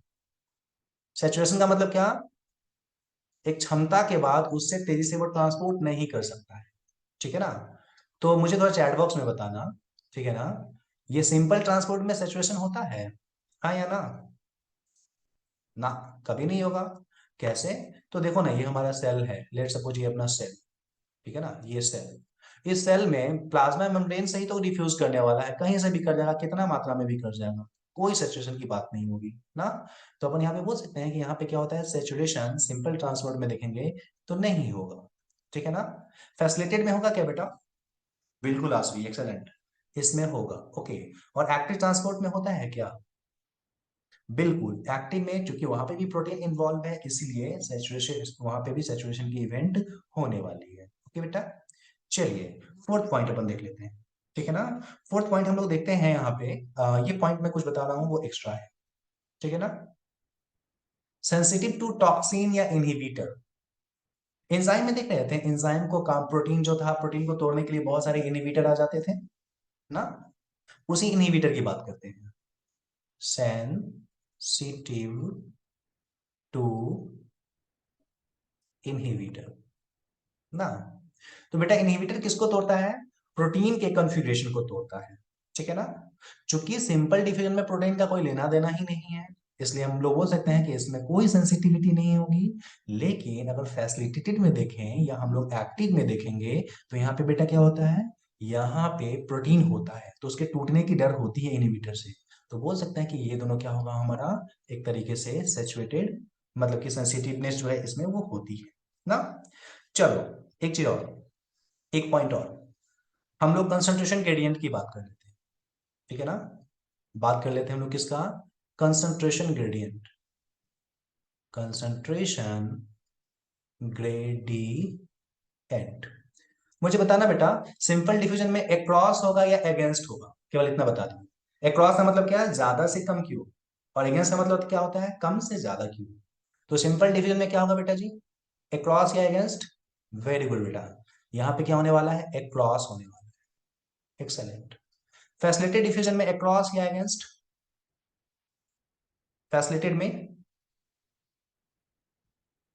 सेचुरेशन का मतलब क्या? एक क्षमता के बाद उससे तेजी से वो ट्रांसपोर्ट नहीं कर सकता है। ठीक है ना। तो मुझे थोड़ा चैट बॉक्स में बताना। ठीक है ना। ये सिंपल ट्रांसपोर्ट में सेचुरेशन होता है, हाँ या ना? ना, कभी नहीं होगा। कैसे? तो देखो ना, ये हमारा सेल है, लेट सपोज ये अपना सेल। ठीक है ना, ये सेल, इस सेल में प्लाज्मा मेम्ब्रेन से ही तो डिफ्यूज करने वाला है, कहीं से भी कर जाएगा, कितना मात्रा में भी कर जाएगा, कोई सेचुरेशन की बात नहीं होगी ना। तो अपन यहाँ पे बोल सकते हैं कि यहाँ पे क्या होता है, सेचुरेशन सिंपल ट्रांसपोर्ट में देखेंगे तो नहीं होगा। ठीक है ना। फैसिलिटेड में होगा क्या बेटा? बिल्कुल आसवी, एक्सेलेंट, इसमें होगा। ओके। और एक्टिव ट्रांसपोर्ट में होता है क्या? बिल्कुल एक्टिव में, क्योंकि वहां पे भी प्रोटीन इन्वॉल्व है, इसलिए सेचुरेशन, वहां पे भी सेचुरेशन की इवेंट होने वाली है। ओके बेटा। चलिए, फोर्थ पॉइंट अपन देख लेते हैं। ठीक है ना। फोर्थ पॉइंट हम लोग देखते हैं यहाँ पे, ये पॉइंट मैं कुछ बता रहा हूँ वो एक्स्ट्रा है। ठीक है ना। सेंसिटिव टू टॉक्सिन या इनहिबिटर। एंजाइम में देख रहे थे, एंजाइम को काम, प्रोटीन जो था, प्रोटीन को तोड़ने के लिए बहुत सारे इनहिबिटर आ जाते थे ना, उसी इनहिबिटर की बात करते हैं, सेंसिटिव टू इनहिबिटर ना। तो बेटा इनहिबिटर किसको तोड़ता है? प्रोटीन के कॉन्फ़िगरेशन को तोड़ता है, ठीक है ना। चूंकि सिंपल डिफिजन में प्रोटीन का कोई लेना देना ही नहीं है, इसलिए हम लोग बोल सकते हैं कि इसमें कोई सेंसिटिविटी नहीं होगी। लेकिन अगर फैसिलिटेटेड में देखें या हम लोग एक्टिव में देखेंगे, तो यहाँ पे बेटा क्या होता है, यहाँ पे प्रोटीन होता है, तो उसके टूटने की डर होती है इनहिबिटर से। तो बोल सकते हैं कि ये दोनों क्या होगा हमारा, एक तरीके से सैचुरेटेड, मतलब कि सेंसिटिवनेस जो है इसमें वो होती है ना। चलो एक चीज और, एक पॉइंट और, हम लोग कंसंट्रेशन ग्रेडियंट की बात कर लेते हैं, ठीक है ना। बात कर लेते हैं हम लोग किसका, कंसंट्रेशन ग्रेडियंट, कंसंट्रेशन ग्रेडियंट। मुझे बताना बेटा, सिंपल डिफिजन में अक्रॉस होगा या अगेंस्ट होगा, केवल इतना बता दो। अक्रॉस का मतलब क्या है, ज्यादा से कम की ओर, और अगेंस्ट का मतलब क्या होता है, कम से ज्यादा की ओर। तो सिंपल डिफिजन में क्या होगा बेटा जी, अक्रॉस या अगेंस्ट? वेरी गुड बेटा, यहाँ पे क्या होने वाला है, अक्रॉस होने वाला है, एक्सेलेंट। फैसिलिटेड डिफिजन में अक्रॉस या अगेंस्ट? फैसिलिटेड में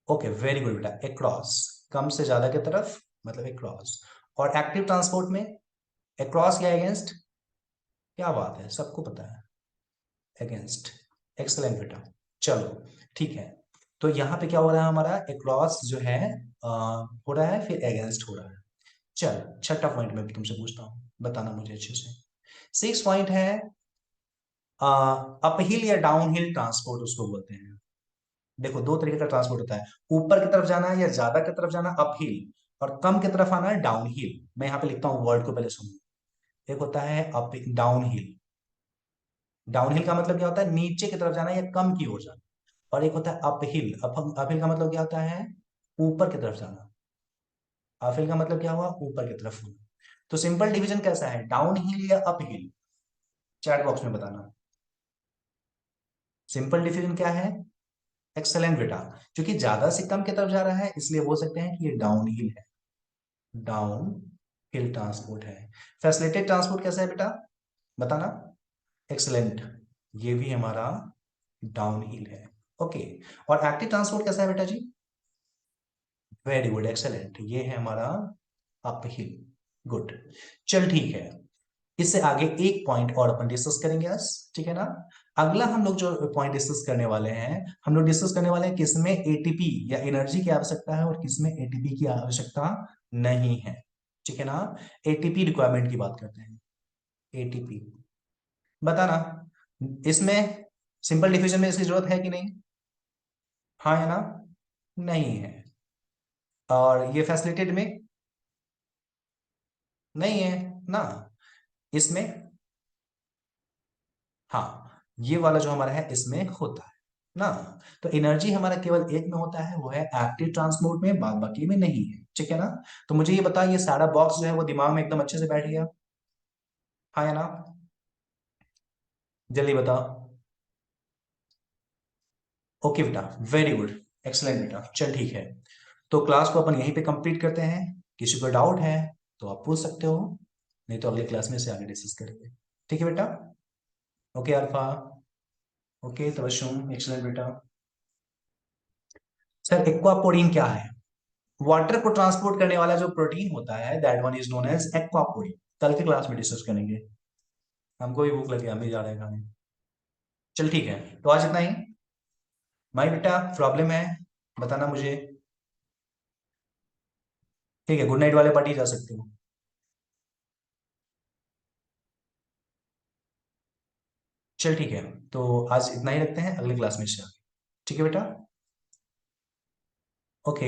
ओके, वेरी गुड बेटा, अक्रॉस, कम से ज्यादा की तरफ, मतलब अक्रॉस। और एक्टिव ट्रांसपोर्ट में अक्रॉस या अगेंस्ट? क्या बात है, सबको पता है, अगेंस्ट, एक्सलेंट बेटा। चलो ठीक है, तो यहाँ पे क्या हो रहा है हमारा, अक्रॉस जो है हो रहा है, फिर अगेंस्ट हो रहा है। चल छठा पॉइंट में तुमसे पूछता हूँ, बताना मुझे अच्छे से। सिक्स पॉइंट है, अपहिल या डाउनहिल ट्रांसपोर्ट उसको बोलते हैं। देखो दो तरीके का ट्रांसपोर्ट होता है, ऊपर की तरफ जाना है या ज्यादा की तरफ जाना अपहिल, और कम की तरफ आना है डाउनहिल। मैं यहाँ पे लिखता हूँ वर्ड को, पहले सुनो। एक होता है अप, डाउनहिल, डाउनहिल का मतलब क्या होता है, नीचे की तरफ जाना या कम की ओर जाना। और एक होता है अपहिल, अपहिल का मतलब क्या होता है, ऊपर की तरफ जाना। अपहिल का मतलब क्या हुआ, ऊपर की तरफ होना। तो सिंपल डिवीजन कैसा है, डाउनहिल या अपहिल? चैट बॉक्स में बताना, सिंपल डिवीजन क्या है। एक्सेलेंट बेटा, क्योंकि ज्यादा से कम की तरफ जा रहा है इसलिए बोल सकते हैं कि ये डाउन हिल है, डाउन हिल ट्रांसपोर्ट है। फैसिलिटेड ट्रांसपोर्ट कैसा है बेटा, बताना। एक्सेलेंट, ये भी हमारा डाउन हिल है, ओके। और एक्टिव ट्रांसपोर्ट कैसा है बेटा जी? वेरी गुड, एक्सेलेंट, ये है हमारा अप हिल, गुड। चल ठीक है, इससे आगे एक पॉइंट और अपन डिस्कस करेंगे आज, ठीक है ना। अगला हम लोग जो पॉइंट डिस्कस करने वाले हैं, हम लोग डिस्कस करने वाले हैं किसमें एटीपी या एनर्जी की आवश्यकता है और किसमें एटीपी की आवश्यकता नहीं है, ठीक है ना। एटीपी रिक्वायरमेंट की बात करते हैं, एटीपी बताना, इसमें सिंपल डिफिजन में इसकी जरूरत है कि नहीं, हाँ या ना? नहीं है। और ये फैसिलिटेड में नहीं है ना, इसमें हाँ, ये वाला जो हमारा है इसमें होता है ना। तो एनर्जी हमारा केवल एक में होता है, वो है एक्टिव ट्रांसपोर्ट में, बाद बाकी में नहीं है, ठीक है ना। तो मुझे ये बता, ये सारा बॉक्स जो है वो दिमाग में एकदम अच्छे से बैठ गया, हाँ या ना? जल्दी बताओ। ओके बेटा, वेरी गुड, एक्सलेंट बेटा, चल ठीक है। तो क्लास को अपन यहीं पे कंप्लीट करते हैं। किसी को डाउट है तो आप पूछ सकते हो, नहीं तो अगले क्लास में से आगे डिस्कस करेंगे, ठीक है बेटा। ओके अल्फा, ओके तबशुम, एक्सलेंट बेटा। सर एक्वापोरिन क्या है? वाटर को ट्रांसपोर्ट करने वाला जो प्रोटीन होता है, that one is known as aquaporin. कल के क्लास में डिस्कस करेंगे, हमको भी भूख लगी, हम भी जा रहे हैं खाने। चल ठीक है, तो आज इतना ही। भाई बेटा प्रॉब्लम है, बताना मुझे, ठीक है। गुड नाइट वाले पार्टी जा सकते हो। चल ठीक है, तो आज इतना ही रखते हैं, अगले क्लास में से आगे, ठीक है बेटा। ओके।